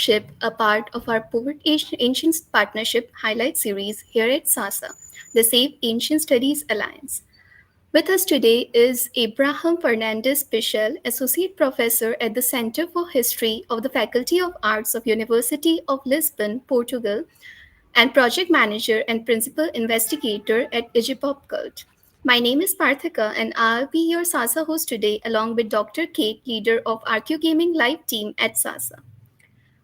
Scholarship, a part of our Port Ancient Partnership Highlight Series here at SASA, the Save Ancient Studies Alliance. With us today is Abraham Fernandez Pichel, Associate Professor at the Center for History of the Faculty of Arts of University of Lisbon, Portugal, and Project Manager and Principal Investigator at Egypopcult. My name is Parthika, and I'll be your SASA host today, along with Dr. Kate, leader of RQ Gaming Live team at SASA.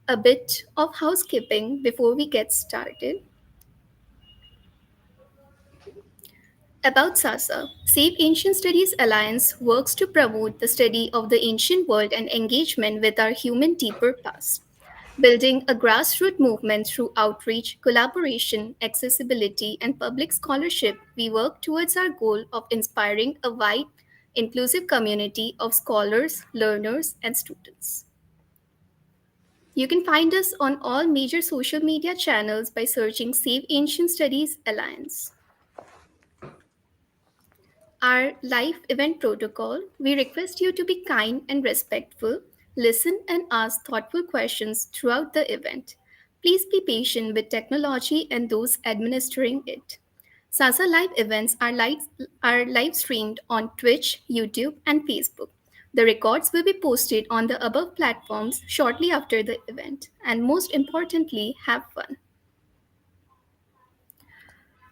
A bit of housekeeping before we get started. About SASA, Save Ancient Studies Alliance works to promote the study of the ancient world and engagement with our human deeper past. Building a grassroots movement through outreach, collaboration, accessibility, and public scholarship, we work towards our goal of inspiring a wide, inclusive community of scholars, learners, and students. You can find us on all major social media channels by searching Save Ancient Studies Alliance. Our live event protocol, we request you to be kind and respectful, listen and ask thoughtful questions throughout the event. Please be patient with technology and those administering it. SASA live events are live streamed on Twitch, YouTube, and Facebook. The records will be posted on the above platforms shortly after the event. And most importantly, have fun.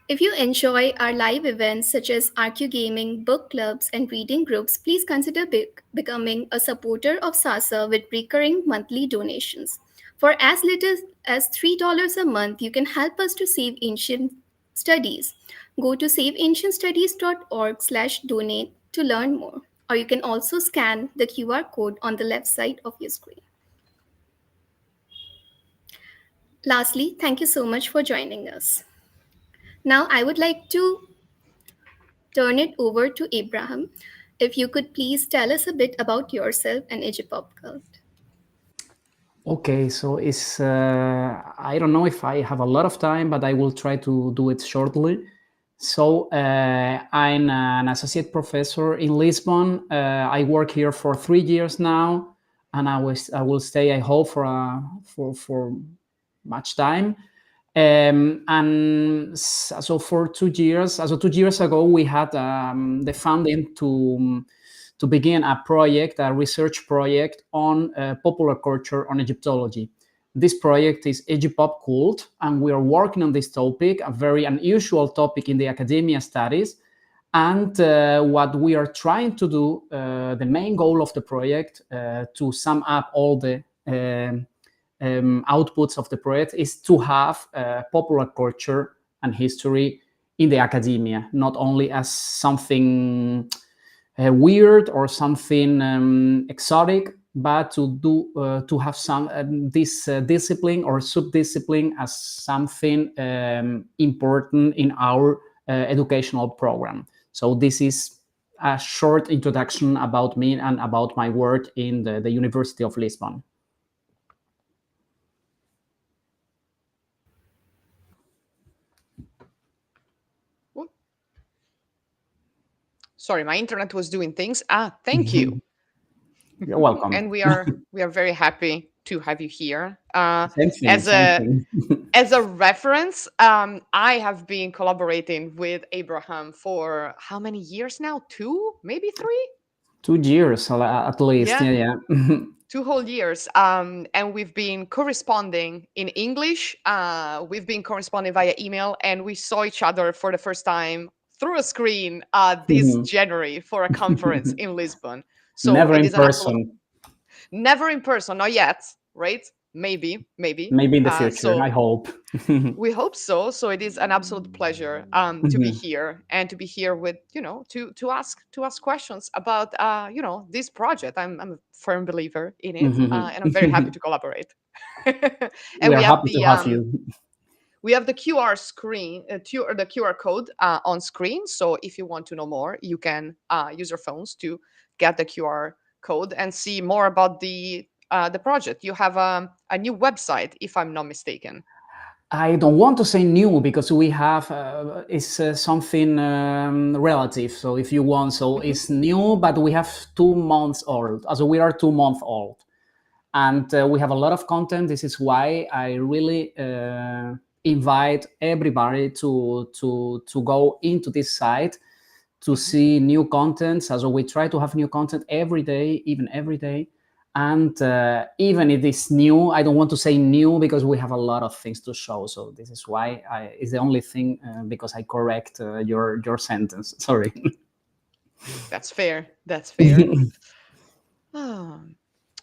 If you enjoy our live events such as RQ Gaming, book clubs, and reading groups, please consider becoming a supporter of SASA with recurring monthly donations. For as little as $3 a month, you can help us to save ancient studies. Go to saveancientstudies.org/donate to learn more, or you can also scan the QR code on the left side of your screen. Lastly, thank you so much for joining us. Now, I would like to turn it over to Abraham. If you could please tell us a bit about yourself and Egypopcult. Okay, so I don't know if I have a lot of time, but I will try to do it shortly. So I'm an associate professor in Lisbon. I work here for 3 years now, and I will stay, I hope, for much time. And so for 2 years, 2 years ago, we had the funding to begin a research project on popular culture, on Egyptology. This project is Egypopcult, and we are working on this topic, a very unusual topic in the academia studies. And what we are trying to do, the main goal of the project, to sum up all the outputs of the project, is to have popular culture and history in the academia, not only as something weird or something exotic, but to have this discipline or subdiscipline as something important in our educational program. So this is a short introduction about me and about my work in the University of Lisbon. Sorry, my internet was doing things. Thank you. You're welcome. And we are very happy to have you here. Same thing. As a reference, I have been collaborating with Abraham for how many years now? 2, maybe 3? 2 years at least. Yeah. 2 whole years. And we've been corresponding in English. We've been corresponding via email, and we saw each other for the first time through a screen this January for a conference in Lisbon. So never in person. Never in person, not yet, right? Maybe in the future. I hope. We hope so. So it is an absolute pleasure to be here and to be here with to ask questions about this project. I'm a firm believer in it, and I'm very happy to collaborate. And we are happy to have you. We have the QR screen, the QR code on screen. So if you want to know more, you can use your phones to get the QR code and see more about the project. You have a new website, if I'm not mistaken. I don't want to say new because we have something relative. So if you want, so it's new, but we have 2 months old. Also, we are 2 months old. and we have a lot of content. This is why I really invite everybody to go into this site to see new content. So we try to have new content every day, even every day. And even if it's new, I don't want to say new because we have a lot of things to show. So this is why it's the only thing because I correct your sentence. Sorry. That's fair. That's fair. Um,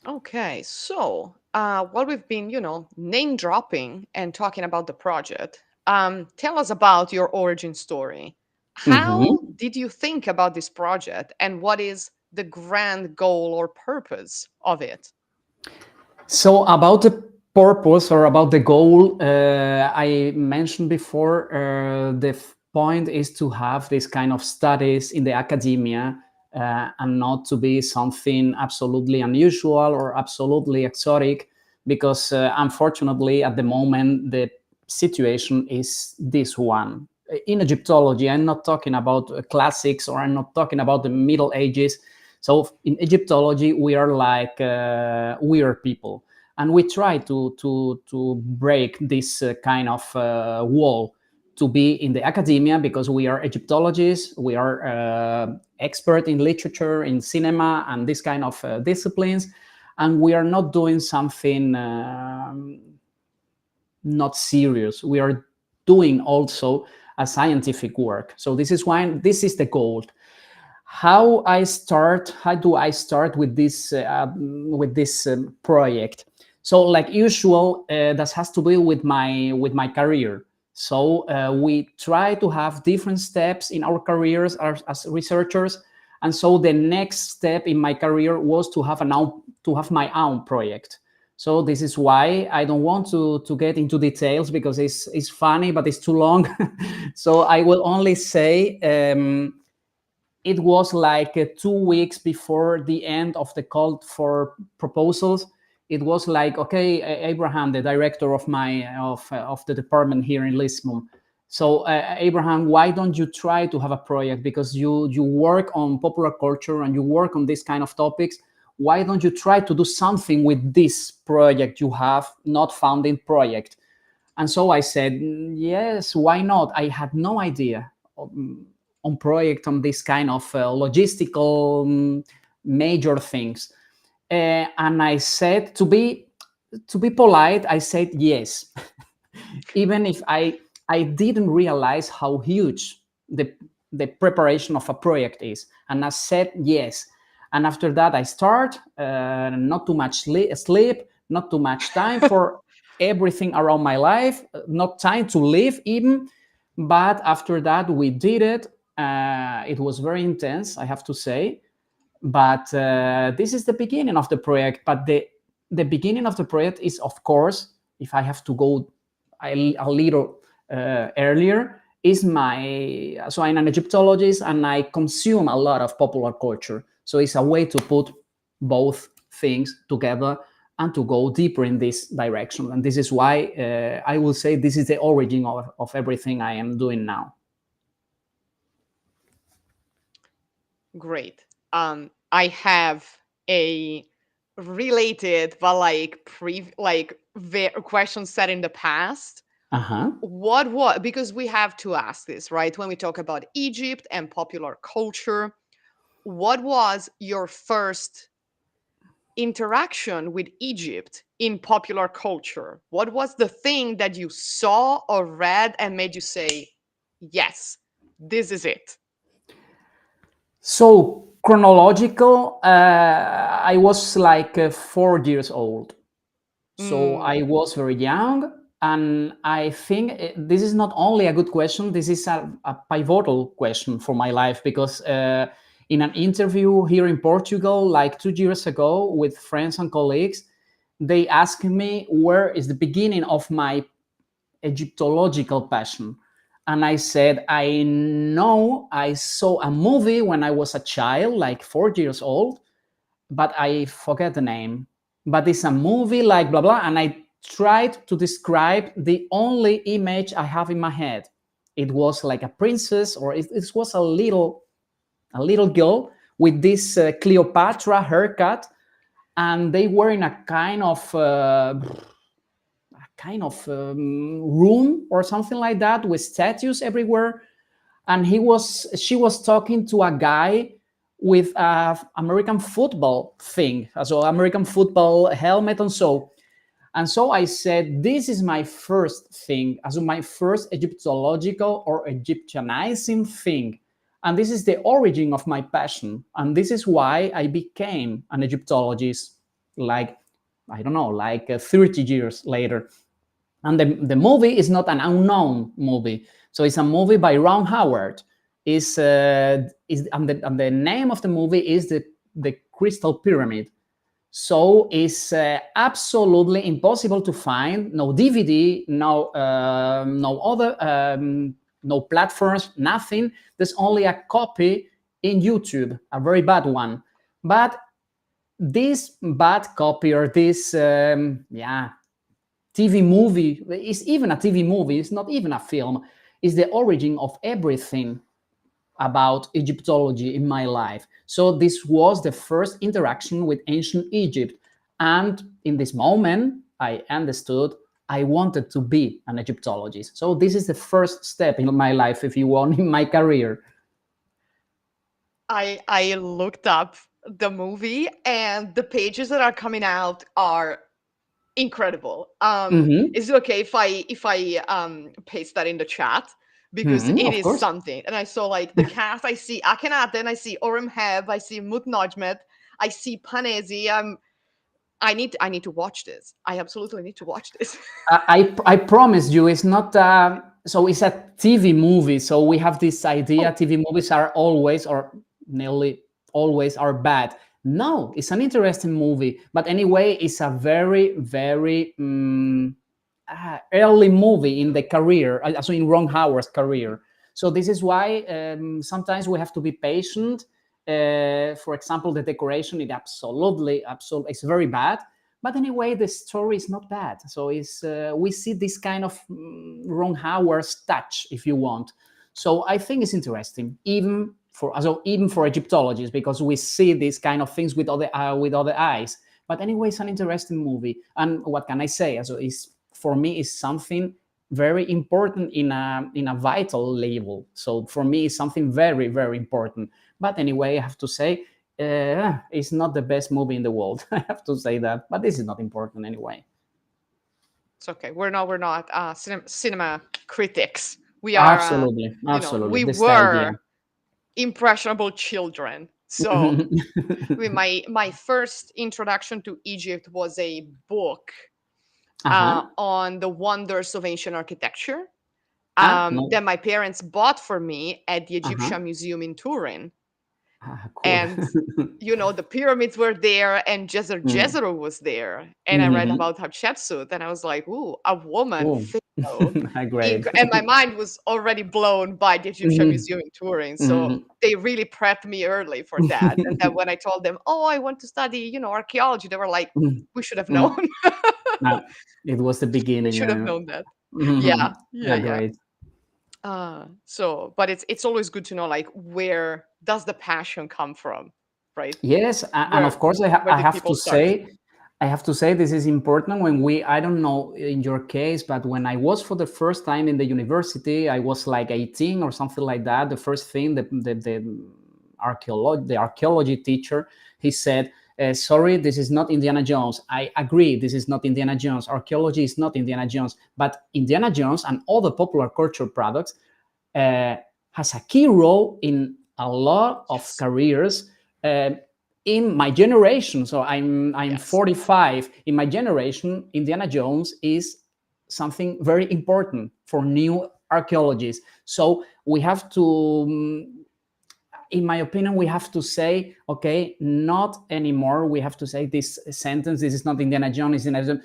okay, so while we've been, name dropping and talking about the project, tell us about your origin story. How Mhm. did you think about this project, and what is the grand goal or purpose of it? So about the purpose or about the goal, I mentioned before, the point is to have this kind of studies in the academia and not to be something absolutely unusual or absolutely exotic, because unfortunately at the moment the situation is this one. In Egyptology, I'm not talking about classics or I'm not talking about the Middle Ages. So in Egyptology, we are like weird people, and we try to break this kind of wall to be in the academia because we are Egyptologists, we are expert in literature, in cinema, and this kind of disciplines, and we are not doing something not serious. We are doing also a scientific work. So this is why this is the goal. How do I start with this project? So like usual, that has to be with my career. So we try to have different steps in our careers as researchers, and so the next step in my career was to have my own project. So this is why I don't want to get into details because it's funny, but it's too long. So I will only say it was like 2 weeks before the end of the call for proposals. It was like, okay, Abraham, the director of the department here in Lisbon. So Abraham, why don't you try to have a project, because you work on popular culture and you work on this kind of topics. Why don't you try to do something with this project you have, not founding project? And so I said, yes, why not? I had no idea on project on this kind of logistical major things. And I said, to be polite, I said yes, even if I didn't realize how huge the preparation of a project is. And I said yes. And after that, I start not too much sleep, not too much time for everything around my life, not time to live even. But after that, we did it. It was very intense, I have to say. But this is the beginning of the project. But the beginning of the project is, of course, if I have to go a little earlier, is my so I'm an Egyptologist and I consume a lot of popular culture. So it's a way to put both things together and to go deeper in this direction. And this is why I will say this is the origin of everything I am doing now. Great. I have a related, but like question set in the past. Uh-huh. What because we have to ask this, right? When we talk about Egypt and popular culture, what was your first interaction with Egypt in popular culture? What was the thing that you saw or read and made you say, yes, this is it? So chronological, I was like 4 years old. So Mm, I was very young, and I think this is not only a good question, this is a pivotal question for my life, because in an interview here in Portugal, like 2 years ago, with friends and colleagues, they asked me where is the beginning of my Egyptological passion. And I said, I know I saw a movie when I was a child, like 4 years old, but I forget the name. But it's a movie like blah blah, and I tried to describe the only image I have in my head. It was like a princess, or it was a little girl with this Cleopatra haircut, and they were in a kind of room or something like that with statues everywhere. And she was talking to a guy with a American football thing, so American football helmet and so. And so I said, this is my first thing, as my first Egyptological or Egyptianizing thing. And this is the origin of my passion. And this is why I became an Egyptologist, like, I don't know, like 30 years later. And the movie is not an unknown movie. So it's a movie by Ron Howard. And the name of the movie is the Crystal Pyramid. So it's absolutely impossible to find. No DVD, no other, no platforms, nothing. There's only a copy in YouTube, a very bad one. But this bad copy or this, TV movie, is even a TV movie, it's not even a film, is the origin of everything about Egyptology in my life. So this was the first interaction with ancient Egypt. And in this moment, I understood I wanted to be an Egyptologist. So this is the first step in my life, if you want, in my career. I looked up the movie, and the pages that are coming out are incredible. Mm-hmm. Is it okay if I paste that in the chat? Because Mm-hmm, it of is course. something. And I saw like the cast, I see Akhenaten, I see Orem Heb, I see Mutnajmet, I see Panezi. I need to watch this. I absolutely need to watch this. I promise you, it's not. So it's a TV movie. So we have this idea: Oh, TV movies are always or nearly always are bad. No, it's an interesting movie. But anyway, it's a very very early movie in the career, also in Ron Howard's career. So this is why sometimes we have to be patient. For example, the decoration is absolutely, it's very bad. But anyway, the story is not bad. So it's we see this kind of Ron Howard's touch, if you want. So I think it's interesting, even for Egyptologists, because we see these kind of things with other eyes. But anyway, it's an interesting movie. And what can I say? So it's for me is something very important in a vital level. So for me, it's something very very important. But anyway, I have to say it's not the best movie in the world. I have to say that, but this is not important anyway. it's okay. We're not cinema critics. We are Absolutely, absolutely. we That's the idea. were impressionable children. So my first introduction to Egypt was a book Uh huh. on the wonders of ancient architecture Ah, no. that my parents bought for me at the Uh huh. Egyptian Museum in Turin. Ah, cool. And the pyramids were there, and Mm. Jezero was there. And I read Mm-hmm. about Hatshepsut, and I was like, ooh, a woman Oh, pharaoh. great. And my mind was already blown by the Egyptian Mhm. Museum in Turin. So Mhm. they really prepped me early for that. And then when I told them, oh, I want to study, archaeology, they were like, Mm. we should have known. Mm. Ah, it was the We beginning. should have known that. Mhm. Yeah, yeah, Yeah, yeah. great. But it's always good to know, like, where does the passion come from, right? Yes, and Where of course, where I did have people to start? say, this is important when I don't know in your case, but when I was for the first time in the university, I was like 18 or something like that. The first thing, the archaeology teacher, he said, sorry, this is not Indiana Jones. I agree, this is not Indiana Jones. Archaeology is not Indiana Jones, but Indiana Jones and all the popular culture products uh, has a key role in a lot of Yes. careers uh, in my generation. So I'm Yes. 45. In my generation, Indiana Jones is something very important for new archaeologists. So we have to in my opinion, we have to say, okay, not anymore. We have to say this sentence, this is not Indiana Jones, it's Indiana Jones.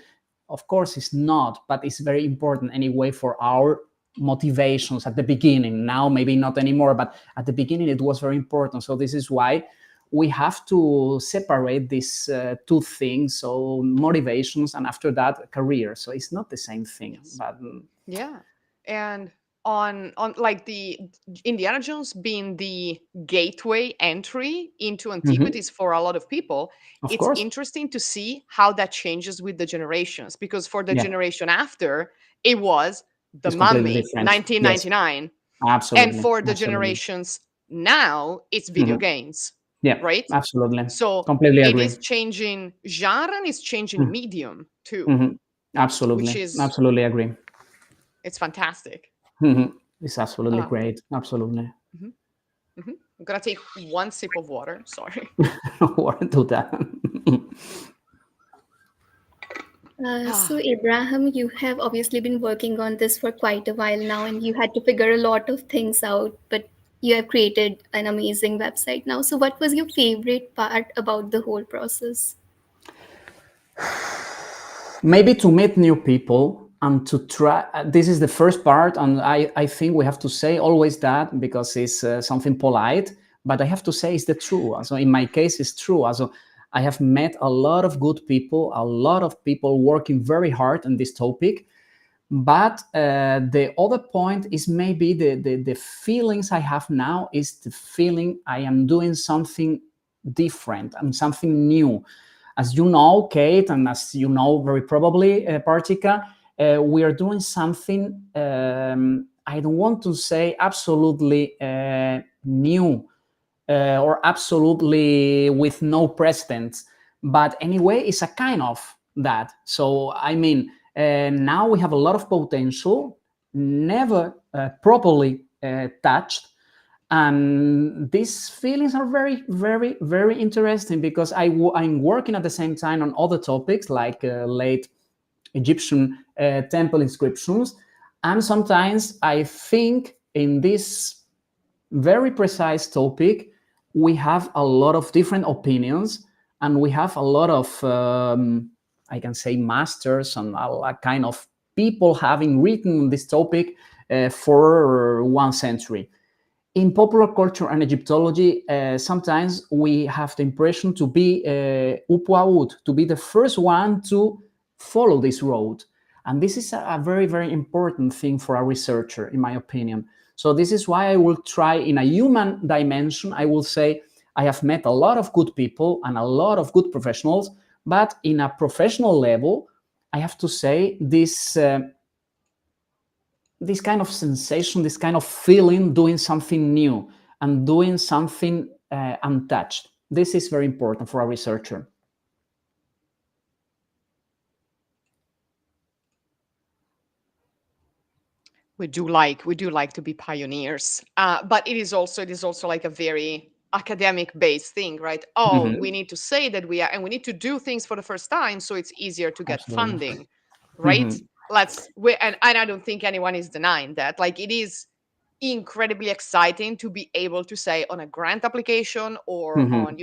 Of course, it's not, but it's very important anyway for our motivations at the beginning. Now, maybe not anymore, but at the beginning, it was very important. So, this is why we have to separate these two things. So, motivations and after that, career. So, it's not the same thing, Yes. but Yeah. And on like the Indiana Jones being the gateway entry into Hmm. antiquities for a lot of people, Of it's course. interesting to see how that changes with the generations. Because for the Yeah, generation after, it was the it's completely Mummy, different. Yes, 1999, and absolutely, for the absolutely. generations now, it's video Hmm. games, Yeah, right? absolutely. So Completely it agree. is changing genre and it's changing medium too, Hmm. which Absolutely, is absolutely agree. it's fantastic. Hmm. It's absolutely Uh, great. Absolutely. mhm, mhm. I'm gonna take one sip of water. Sorry. Or do that. So, Ah, Abraham, you have obviously been working on this for quite a while now, and you had to figure a lot of things out, but you have created an amazing website now. So, what was your favorite part about the whole process? Maybe to meet new people and to try. This is the first part, and I think we have to say always that because it's something polite. But I have to say it's the true. So in my case, it's true. Also, I have met a lot of good people, a lot of people working very hard on this topic. But the other point is maybe the feelings I have now is the feeling I am doing something different and something new. As you know, Kate, and as you know very probably, Partika, we are doing something, I don't want to say absolutely new or absolutely with no precedence. But anyway, it's a kind of that. So, I mean, now we have a lot of potential, never properly touched. And these feelings are very, very, very interesting because I'm working at the same time on other topics like late Egyptian temple inscriptions. And sometimes I think in this very precise topic, we have a lot of different opinions and we have a lot of, I can say, masters and a kind of people having written this topic for 1 century. In popular culture and Egyptology, sometimes we have the impression to be Upuaud, to be the first one to follow this road. And this is a very, very important thing for a researcher, in my opinion. So this is why I will try in a human dimension. I will say I have met a lot of good people and a lot of good professionals, but in a professional level, I have to say this kind of sensation, this kind of feeling, doing something new and doing something untouched. This is very important for a researcher. we do like to be pioneers, but it is also like a very academic based thing, right? Oh, we Mhm. need to say that we are, and we need to do things for the first time so it's easier to get Absolutely. funding, right? Mhm. And I don't think anyone is denying that. Like, it is incredibly exciting to be able to say on a grant application or Mhm. on,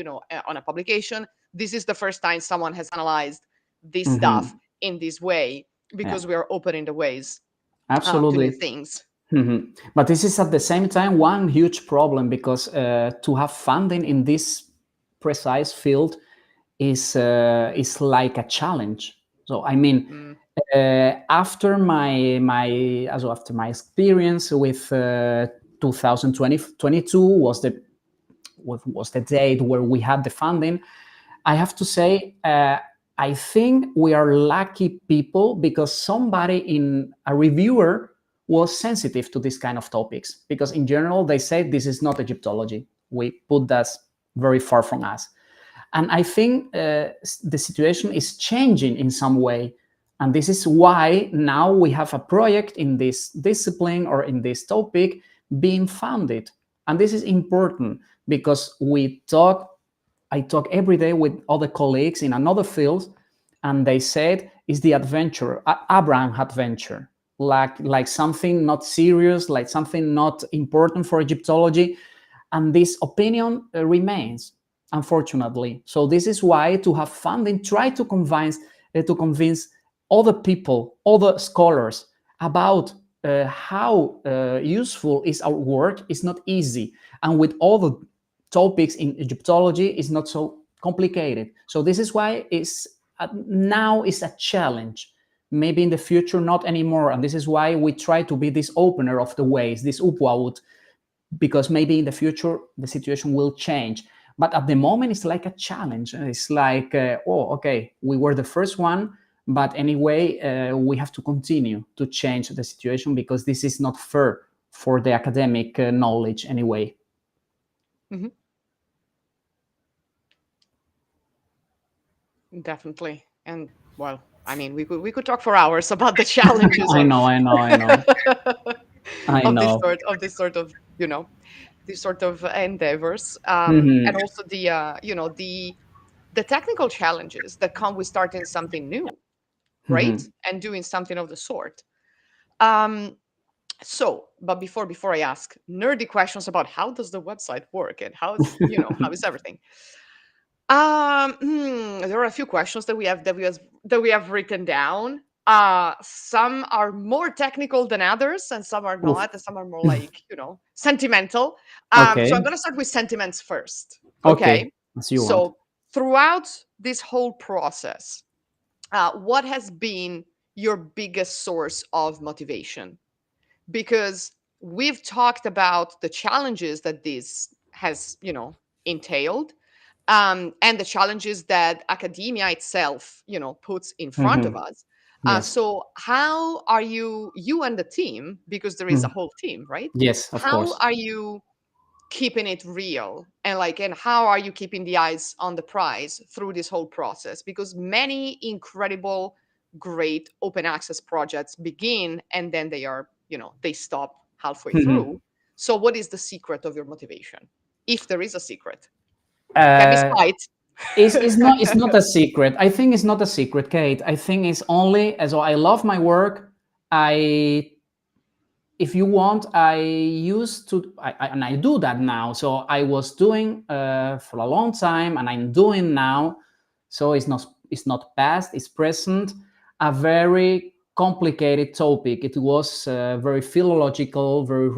on a publication, this is the first time someone has analyzed this stuff Mhm. in this way, Yeah, because we are opening the ways to new absolutely. things. Mhm. But this is at the same time one huge problem because to have funding in this precise field is like a challenge. So I mean, Mm. after after my experience with 2020 was the date where we had the funding. I have to say, I think we are lucky people because somebody in a reviewer was sensitive to this kind of topics. Because in general, they say this is not Egyptology. We put that very far from us. And I think the situation is changing in some way. And this is why now we have a project in this discipline or in this topic being funded. And this is important because I talk every day with other colleagues in another field, and they said it's the adventure, Abraham adventure, like something not serious, like something not important for Egyptology, and this opinion remains, unfortunately. So this is why to have funding, try to convince other people, other scholars about how useful is our work is not easy, and with all the topics in Egyptology is not so complicated. So this is why it's now is a challenge maybe in the future not anymore. And this is why we try to be this opener of the ways, this upwoud, because maybe in the future the situation will change. But at the moment it's like a challenge. It's like oh, okay, we were the first one, but anyway we have to continue to change the situation, because this is not fair for the academic knowledge anyway. Mm-hmm. Definitely. And well, I mean, we could talk for hours about the challenges I of know, I know, I know. I of this know. sort of this sort of these sort of endeavors, Hmm. and also the technical challenges that come with starting something new, right, Hmm. and doing something of the sort. Um, but before I ask nerdy questions about how does the website work and how is everything, there are a few questions that we have written down. Some are more technical than others, and some are Oof. not, and some are more like sentimental. So I'm Okay. gonna start with sentiments first. Okay. Okay. As you want. So throughout this whole process, what has been your biggest source of motivation? Because we've talked about the challenges that this has, entailed, and the challenges that academia itself, puts in front of Hmm. us. Yes. So how are you and the team, because there is a Mhm. whole team, right? Yes, of How course. are you keeping it real, and how are you keeping the eyes on the prize through this whole process? Because many incredible, great open access projects begin and then they stop halfway Mhm. through. So what is the secret of your motivation, if there is a secret? Can be Uh, spite. it's not a secret. I think it's not a secret, Kate. I think it's only as I love my work. I, if you want, I used to, and I do that now. So I was doing for a long time, and I'm doing now. So it's not past, it's present. A very complicated topic. It was very philological, very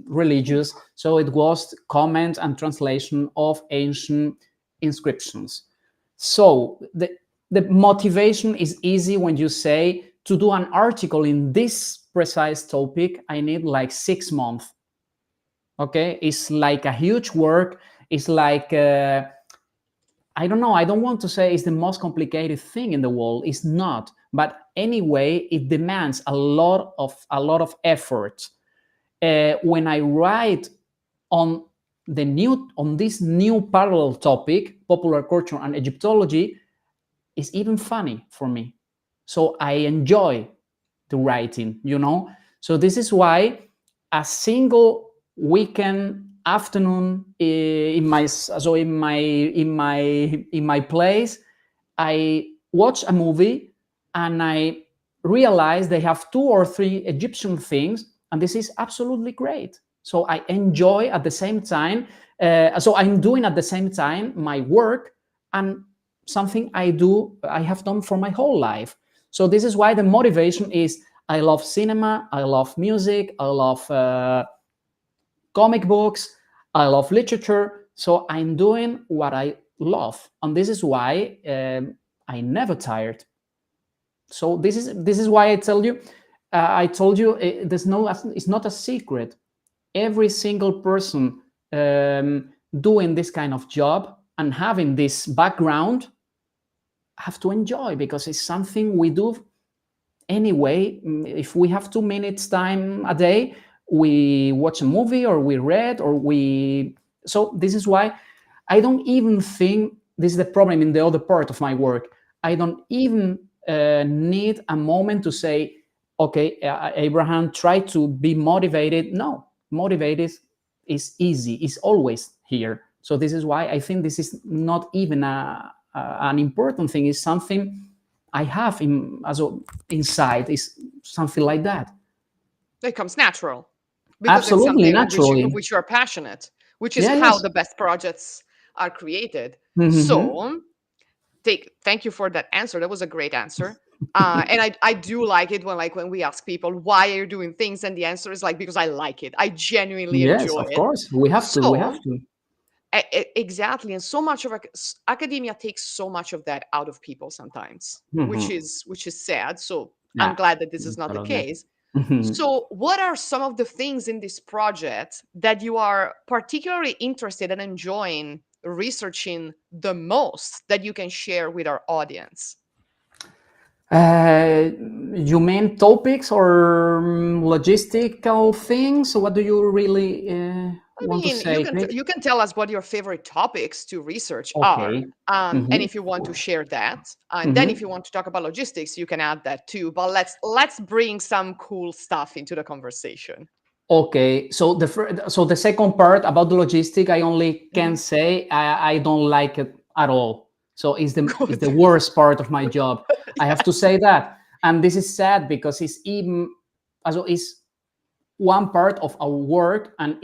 religious. So it was comment and translation of ancient inscriptions. So the motivation is easy when you say, to do an article in this precise topic, I need like 6 months. Okay, it's like a huge work. It's like I don't know. I don't want to say it's the most complicated thing in the world. It's not. But anyway, it demands a lot of effort. When I write on on this new parallel topic, popular culture and Egyptology, is even funny for me. So I enjoy the writing. So this is why a single weekend afternoon in my place, I watch a movie and I realize they have 2 or 3 Egyptian things, and this is absolutely great. So I enjoy at the same time. So I'm doing at the same time my work and something I have done for my whole life. So this is why the motivation is, I love cinema, I love music, I love comic books, I love literature. So I'm doing what I love, and this is why I never tired. So this is why I told you, it's not a secret. Every single person doing this kind of job and having this background have to enjoy, because it's something we do anyway. If we have 2 minutes time a day, we watch a movie or we read or we. So this is why I don't even think this is the problem in the other part of my work. I don't even need a moment to say, okay, Abraham, try to be motivated. No, motivated is easy, is always here. So this is why I think this is not even an important thing. It's something I have inside, is something like that. It comes natural because it's Absolutely, something of naturally. which you are passionate, which is Yeah, how yes. the best projects are created. Mm-hmm. So thank you for that answer. That was a great answer. And I do like it when we ask people, why are you doing things, and the answer is like, because I like it. I genuinely Yes, enjoy of it. course. We have to. We have So to. exactly, and so much of academia takes so much of that out of people sometimes, which Mm-hmm. is sad. So I'm Yeah, glad that this is not the totally. case. Mhm. So, what are some of the things in this project that you are particularly interested and enjoying researching the most that you can share with our audience? Uh, you mean topics or logistical things? What do you really I want to mean, you say, can Nick? you can tell us what your favorite topics to research are, Okay. and Mhm. if you want to share that, and then if Mhm. you want to talk about logistics, you can add that too. But let's bring some cool stuff into the conversation. Okay, so so the second part about the logistic, I only can Mhm. say I don't like it at all. So it's Good. the worst part of my job. I have to Yes. say that, and this is sad because it's even also is one part of our work, and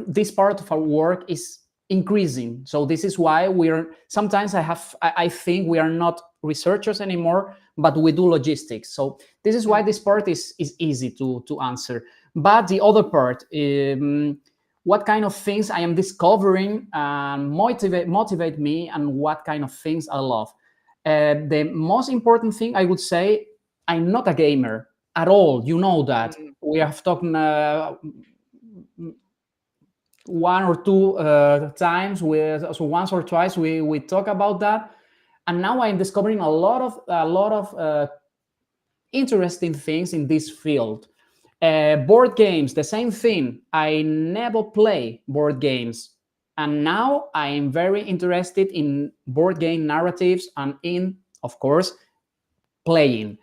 this part of our work is increasing. So this is why we're sometimes I think we are not researchers anymore, but we do logistics. So this is why Mm, this part is easy to answer. But the other part, what kind of things I am discovering and motivate me, and what kind of things I love. The most important thing I would say, I'm not a gamer at all. You know that mm, we have talked one or two times with, so once or twice we talk about that, and now I'm discovering a lot of interesting things in this field. Board games, the same thing. I never play board games, and now I am very interested in board game narratives and in, of course, playing.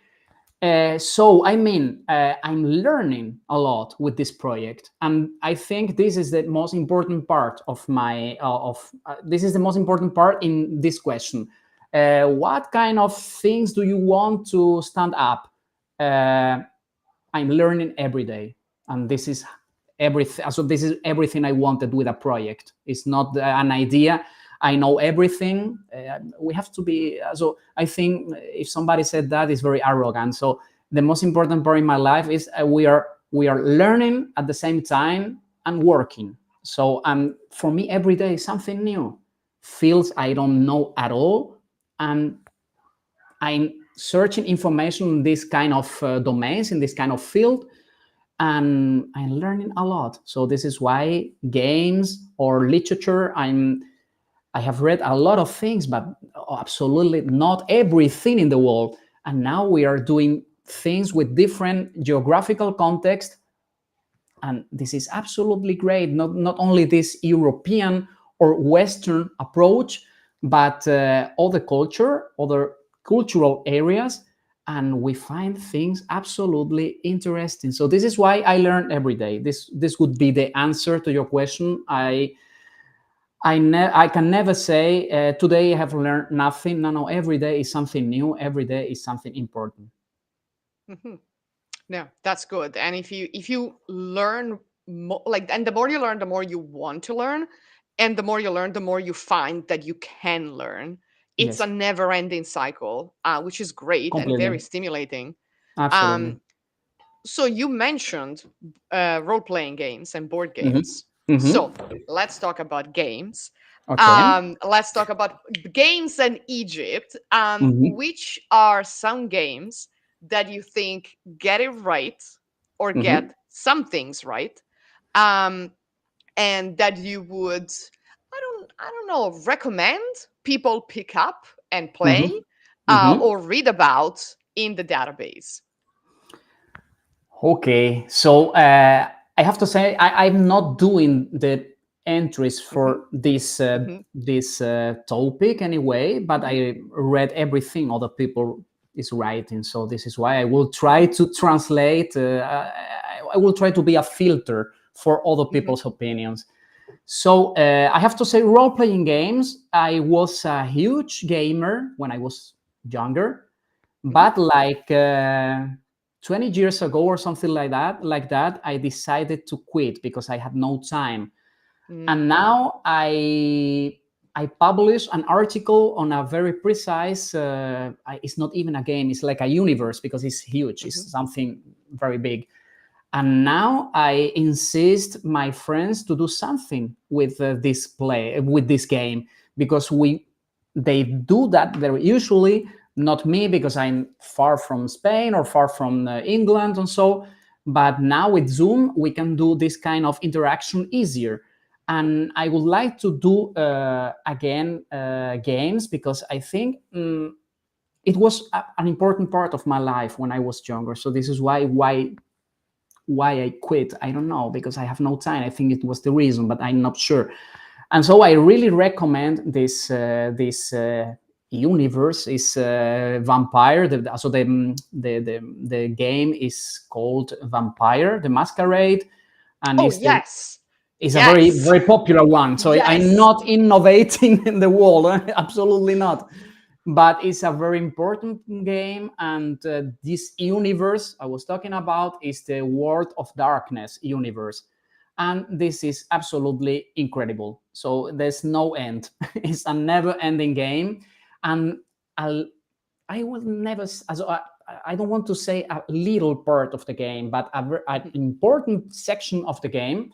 So I mean, I'm learning a lot with this project, and I think this is the most important part of my of this is the most important part in this question. What kind of things do you want to stand up? Uh, I'm learning every day, and this is everything. So this is everything I wanted with a project. It's not an idea. I know everything. We have to be. So I think if somebody said that, it's very arrogant. So the most important part in my life is we are learning at the same time and working. So for me, every day is something new. Fields I don't know at all, and I'm searching information in this kind of domains, in this kind of field, and I'm learning a lot. So this is why games or literature, I have read a lot of things, but absolutely not everything in the world. And now we are doing things with different geographical context, and this is absolutely great. Not only this European or Western approach, but other culture, other cultural areas, and we find things absolutely interesting. So this is why I learn every day. This would be the answer to your question. I can never say today I have learned nothing. No, no. Every day is something new. Every day is something important. mhm. No, that's good. And if you learn like, and the more you learn, the more you want to learn, and the more you learn, the more you find that you can learn. It's a Yes, never-ending cycle, which is great and very completely, stimulating. absolutely. Um, so you mentioned role-playing games and board Hmm. games. Hmm. So let's talk about games. Okay. Let's talk about games and Egypt. Hmm. Which are some games that you think get it right or Hmm. get some things right, um, and that you would, I don't know, recommend people pick up and play, Hmm. Hmm. or read about in the database? Okay, so I have to say I'm not doing the entries Hmm. for Hmm. this topic anyway, but Hmm. I read everything other people is writing. So this is why I will try Hmm. to translate. I will try to be a filter for other Hmm. people's opinions. So I have to say, role playing games. I was a huge gamer when I was younger, Hmm. but like 20 years ago or something like that, I decided to quit because I had no time. And Mm. now I publish an article on a very precise it's not even a game, it's like a universe because it's huge, Mhm. it's something very big. And now I insist my friends to do something with this game, because we they do that very usually. not me because I'm far from Spain or far from England and so. But now with Zoom, we can do this kind of interaction easier. And I would like to do again games, because I think it was an important part of my life when I was younger. So this is why I quit. I don't know, because I have no time. I think it was the reason, but I'm not sure. And so I really recommend this universe is Vampire. So the game is called Vampire: The Masquerade, and Oh, is the yes. is a very Yes. very popular one. So I'm Yes. not innovating in the world, absolutely not. But it's a very important game, and this universe I was talking about is the World of Darkness universe, and this is absolutely incredible. So there's no end. It's a never-ending game, and I'll, I will never. I don't want to say a little part of the game, but an important section of the game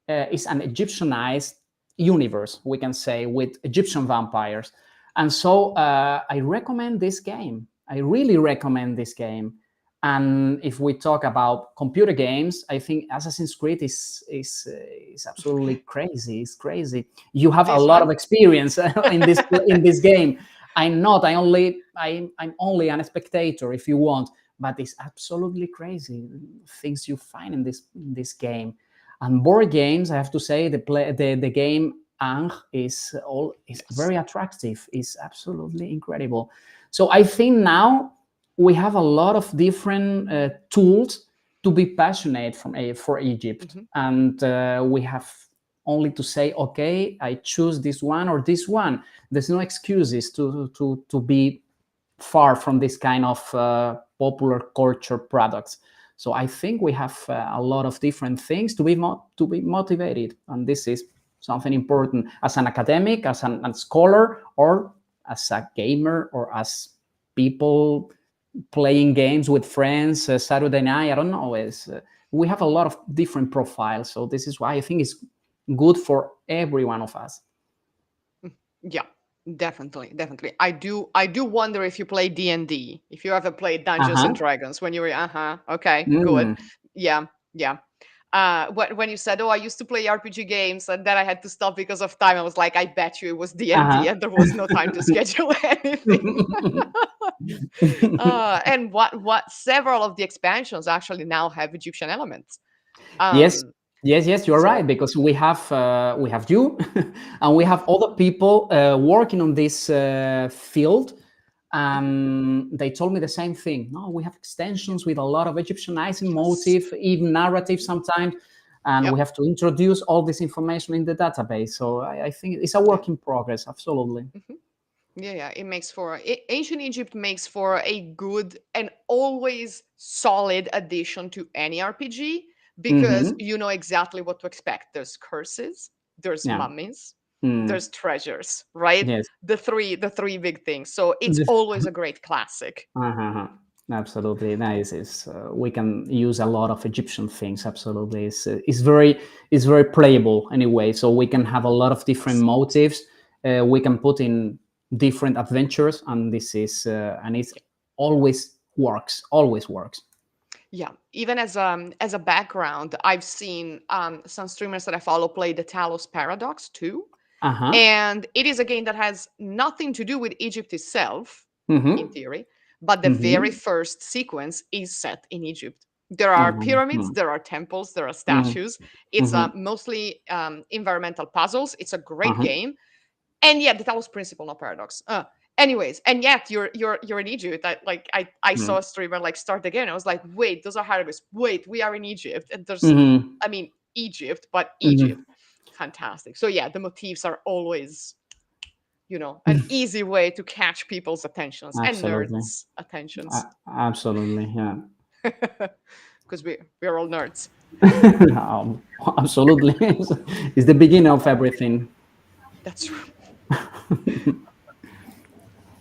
is an Egyptianized universe, we can say, with Egyptian vampires. And so I recommend this game. I really recommend this game. And if we talk about computer games, I think Assassin's Creed is absolutely crazy. It's crazy. You have a This lot of one? experience in this game. I'm not. I'm only a spectator, if you want. But it's absolutely crazy things you find in this game. And board games, I have to say, the game Ang is Yes. very attractive. It's absolutely incredible. So I think now we have a lot of different tools to be passionate for Egypt, Mhm. and we have only to say, okay, I choose this one or this one. There's no excuses to be far from this kind of popular culture products. So I think we have a lot of different things to be motivated, and this is something important as an academic, as a scholar, or as a gamer, or as people playing games with friends Saturday night. I don't know. We have a lot of different profiles, so this is why I think it's good for every one of us. Yeah, definitely, definitely. I do wonder if you play D&D, if you ever played Uh Dungeons and huh. Dragons when you were, okay, good. Mm. Yeah, yeah. When you said, "Oh, I used to play RPG games and then I had to stop because of time," I was like, "I bet you it was Uh D&D huh. and there was no time to schedule anything." And what several of the expansions actually now have Egyptian elements. Yes, Um, yes, you're right, so because we have you, and we have other people working on this field. mhm, They told me the same thing. No, we have yep, extensions with a lot of Egyptianizing yes, motive, even narrative mhm, sometimes, and we yep, have to introduce all this information in the database. So I think it's a yeah. work in progress. Absolutely. Mhm. Yeah, yeah, it makes for ancient Egypt makes for a good and always solid addition to any RPG because Mm-hmm. you know exactly what to expect. There's curses, there's Yeah. mummies, Mm. there's treasures, right? Yes. The three big things. So it's always a great classic. Uh-huh. Absolutely, nice. We can use a lot of Egyptian things. Absolutely, it's very playable anyway. So we can have a lot of different Yes. motives. We can put in different adventures, and it's always works. Always works. Yeah, even as a background, I've seen some streamers that I follow play the Talos Paradox too. Uh huh. And it is a game that has nothing to do with Egypt itself, in Mm-hmm. theory, but the very Mm-hmm. first sequence is set in Egypt. There are pyramids, Mm-hmm. there are temples, there are Mm-hmm. statues. It's Mm-hmm. mostly environmental puzzles. It's a great Uh-huh. game, and yet the Talos Principle, not paradox. Anyways, and yet you're in Egypt. I saw a streamer like start again. I was like, wait, those are hieroglyphs. Wait, we are in Egypt, and there's, Mm-hmm. I mean, Egypt, but Egypt. Mm-hmm. Fantastic. So yeah, the motifs are always, an easy way to catch people's attentions and Absolutely. nerds' attentions, Absolutely. Yeah. because we're all nerds. Um, Absolutely. It's the beginning of everything. That's true.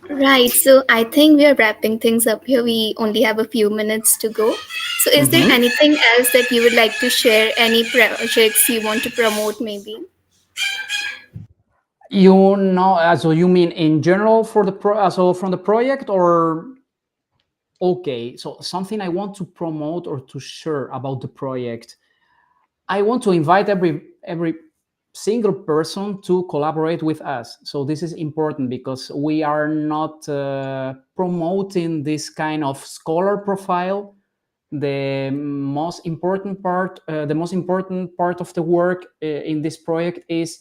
Right, so I think we are wrapping things up here. We only have a few minutes to go. So, is there Mhm. anything else that you would like to share? Any projects you want to promote, maybe? You know, so you mean in general for the so from the project, or okay? So something I want to promote or to share about the project. I want to invite every single person to collaborate with us. So this is important because we are not promoting this kind of scholar profile. The most important part of the work in this project is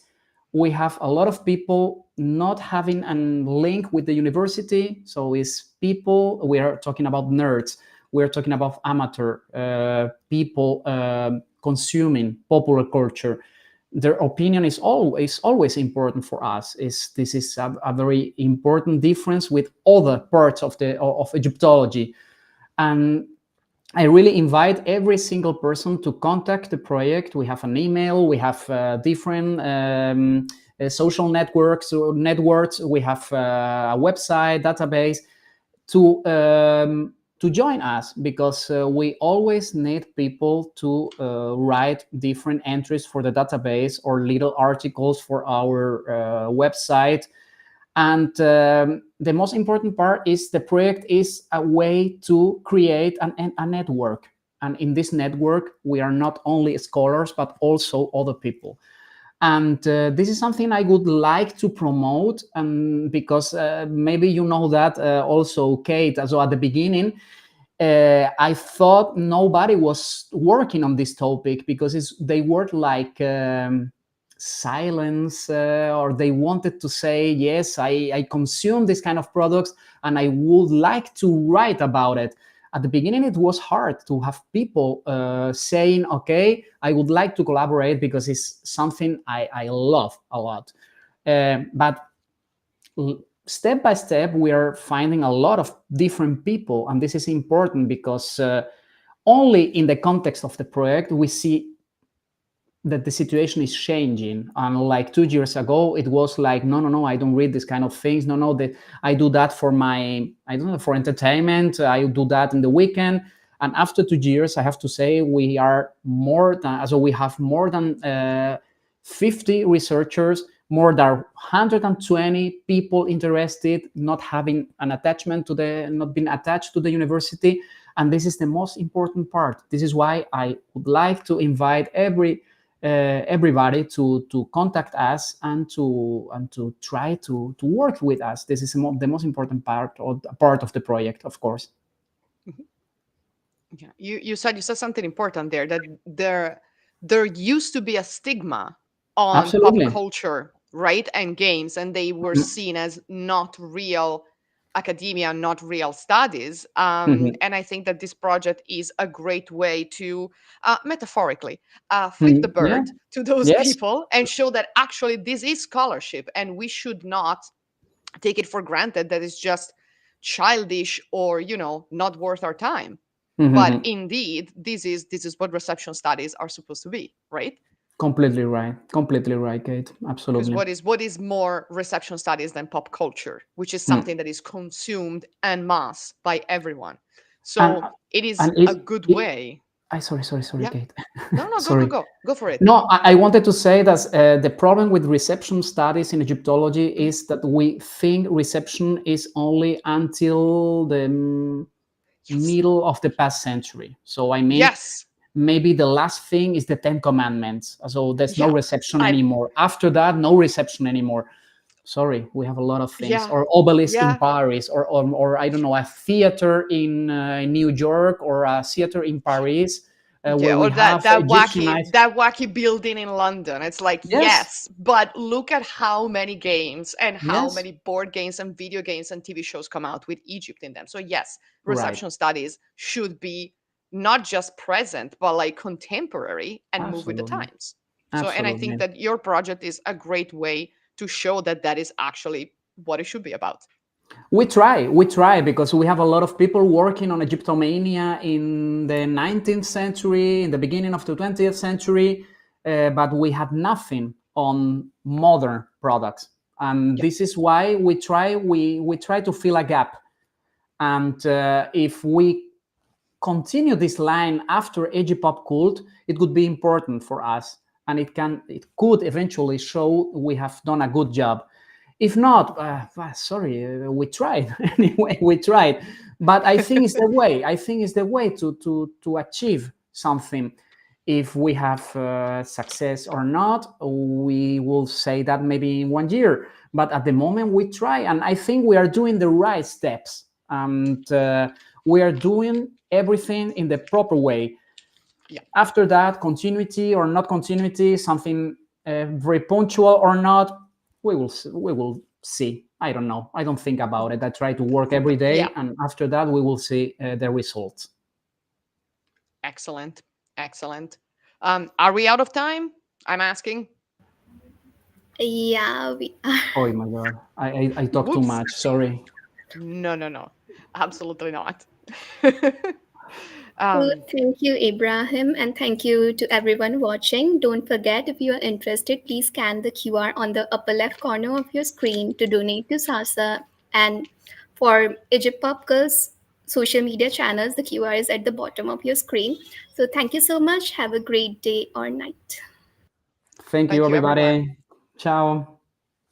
we have a lot of people not having a link with the university. So is people, we are talking about nerds, we're talking about amateur people consuming popular culture. Their opinion is always important for us. This is a very important difference with other parts of Egyptology. And I really invite every single person to contact the project. We have an email, we have different social networks, we have a website, database to join us, because we always need people to write different entries for the database or little articles for our website. And the most important part is the project is a way to create a network. And in this network, we are not only scholars, but also other people. And this is something I would like to promote, because maybe you know that also, Kate. So at the beginning, I thought nobody was working on this topic because they were like silence, or they wanted to say, yes, I consume this kind of products and I would like to write about it. At the beginning, it was hard to have people saying, okay, I would like to collaborate because it's something I love a lot. But step by step, we are finding a lot of different people. And this is important because only in the context of the project, we see that the situation is changing. And like 2 years ago, it was like, no, I don't read this kind of things. No, that I do that for I don't know, for entertainment. I do that in the weekend. And after 2 years, I have to say we are we have more than 50 researchers, more than 120 people interested, not having an attachment not being attached to the university. And this is the most important part. This is why I would like to invite everybody to contact us and to try to work with us. This is the most important part of the project, of course. Mhm. Yeah, you said something important there, that there used to be a stigma on pop Absolutely. culture, right, and games, and they were Mhm. seen as not real academia, not real studies. Mhm. And I think that this project is a great way to metaphorically flip the Mhm. Yeah. bird to those Yes. people and show that actually this is scholarship, and we should not take it for granted that it's just childish or not worth our time. But Mhm. indeed, this is what reception studies are supposed to be, right? Completely right. Completely right, Kate. Because Absolutely. what is more reception studies than pop culture, which is Mm. something that is consumed en masse by everyone. And So it is and a is good it, way. I sorry, Yeah. Kate. No, no, go, go, Sorry. go. Go for it. No, I wanted to say that the problem with reception studies in Egyptology Mhm. is that we think reception is only until the Yes. middle of the past century. So I mean, Yes. maybe the last thing is the Ten Commandments. So there's no Yeah. reception I anymore. After that, no reception anymore. Sorry, we have a lot of things. yeah. Or obelisk in Yeah. Paris, or I don't know, a theater in New York, or a theater in Paris, where Yeah, we or have Egyptianized. that wacky building in London. It's like, Yes, yes, but look at how many games and how yes, many board games and video games and TV shows come out with Egypt in them. So yes, right, reception studies should be not just present, but like contemporary and move with the absolutely, times. So, and I think absolutely. that your project is a great way to show that that is actually what it should be about. We try because we have a lot of people working on Egyptomania in the 19th century, in the beginning of the 20th century, but we had nothing on modern products. And Yeah. this is why we try to fill a gap. And if we continue this line after Egypopcult, it would be important for us. and it could eventually show we have done a good job. If not, sorry, we tried anyway. We tried, but I think it's the way. I think it's the way to achieve something. If we have success or not, we will say that maybe in 1 year. But at the moment, we try, and I think we are doing the right steps, and we are doing everything in the proper way. Yeah. After that, continuity or not continuity, something very punctual or not, we will see. I don't know. I don't think about it. I try to work every day, Yeah. and after that, we will see the results. Excellent. Excellent. Are we out of time? I'm asking. Yeah, we are. Oh my god, I talk too Whoops. much. Sorry. No, no, no. Absolutely not. So um, thank you, Abraham, and thank you to everyone watching. Don't forget, if you are interested, please scan the QR on the upper left corner of your screen to donate to SASA. And for Egyptopcult's social media channels, the QR is at the bottom of your screen. So thank you so much. Have a great day or night. Thank you, thank you, everyone. everybody. Ciao.